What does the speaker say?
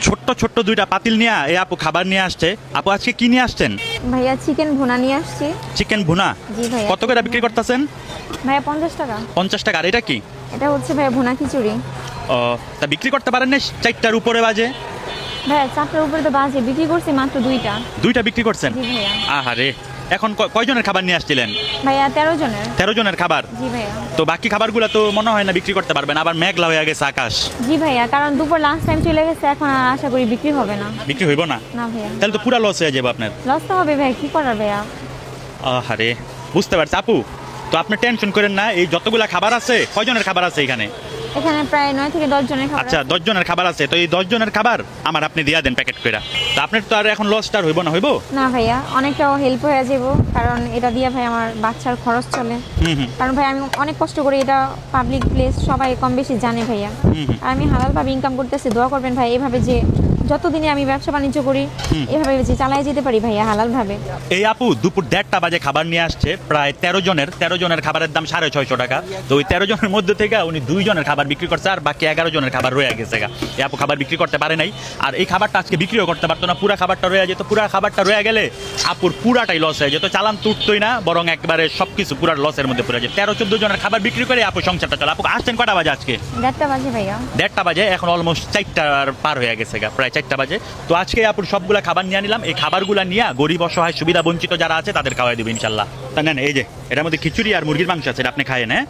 ছোট্ট ছোট্ট দুইটা পাতিল নিয়ে এই আপু খাবার নিয়ে আসছে। আপু আজকে কি নিয়ে আসছেন? ভাইয়া চিকেন ভুনা নিয়ে আসছি। চিকেন ভুনা। জি ভাইয়া। কত করে বিক্রি করতেছেন? ভাইয়া 50 টাকা। 50 টাকা। আর এটা কি? এটা হচ্ছে ভাইয়া ভুনা খিচুড়ি। ও, তা বিক্রি করতে পারেন না? 4টার উপরে বাজে। ভাইয়া 4টার উপরে তো বাজে, বিক্রি করছি মাত্র 2টা। 2টা বিক্রি করছেন? জি ভাইয়া। আহারে, এখন কয়জনের খাবার নিয়ে আসছিলেন? ভাইয়া 13 জনের। 13 জনের খাবার। জি ভাইয়া। তো বাকি খাবারগুলো তো মনে হয় না বিক্রি করতে পারবেন, আবার মেঘলা হয়ে গেছে আকাশ। জি ভাইয়া, কারণ দুপুর লাঞ্চ টাইম চলে গেছে, এখন আর আশা করি বিক্রি হবে না। বিক্রি হইব না? না ভাইয়া। তাহলে তো পুরা লস হয়ে যাবে আপনার। লস তো হবে ভাইয়া, কি করার ভাইয়া। আহারে, বুঝতে পারছি আপু। তো আপনি টেনশন করেন না, এই যতগুলা খাবার আছে, কয়জনের খাবার আছে এখানে? এখানে প্রায় 9 থেকে 10 জনের খাবার। আচ্ছা, 10 জনের খাবার আছে। তো এই 10 জনের খাবার আমার আপনি দিয়া দেন প্যাকেট করে। তো আপনার তো আর এখন লসটা হইব না? হইব না ভাইয়া, অনেকটাও হেল্প হয়ে যাব, কারণ এটা দিয়ে ভাই আমার বাচ্চার খরচ চলে। কারণ ভাই আমি অনেক কষ্ট করে, এটা পাবলিক প্লেস, সবাই কম বেশি জানে ভাইয়া। আর আমি হালালভাবে ইনকাম করতেছি, দোয়া করবেন ভাই এভাবে যে যতদিনে আমি ব্যবসা বাণিজ্য করি এভাবে যে চালাই যেতে পারি ভাইয়া হালালভাবে। এই আপু দুপুর 1:30 বাজে খাবার নিয়ে আসছে, প্রায় 13 জনের খাবারের দাম 650 টাকা। তো ওই 13 জনের মধ্যে থেকে উনি 2 জনের খাবার বিক্রি করছে, আর বাকি 11 জনের খাবার রয়ে গেছে। এই আপু খাবার বিক্রি করতে পারে নাই, আর এই খাবারটা আজকে বিক্রিও করতে পারতো না। পুরা খাবারটা রয়ে যেত। পুরা খাবারটা রয়ে গেলে আপুর পুরাটাই লস হয়ে যেত। চালান তুটতোই না, বরং একবারে সবকিছু পুরা লসের মধ্যে পড়ে যেত। 13-14 জনের খাবার বিক্রি করে আপু সংসারটা চলে। আপু আসছেন কটা বাজে আজকে? 1:30 বাজে ভাইয়া। 1:30 বাজে, এখন অলমোস্ট 4টার পার হয়ে গেছে, প্রায় 4টা বাজে। তো আজকে আপুর সবগুলা খাবার নিয়ে নিলাম। এই খাবারগুলা নিয়ে গরিব অসহায় সুবিধা বঞ্চিত যারা আছে তাদের খাওয়াই দেবো ইনশাল্লাহ। তা নেন, এই যে এটার মধ্যে খিচুড়ি আর মুরগির মাংস আছে, এটা আপনি খায়েন। হ্যাঁ।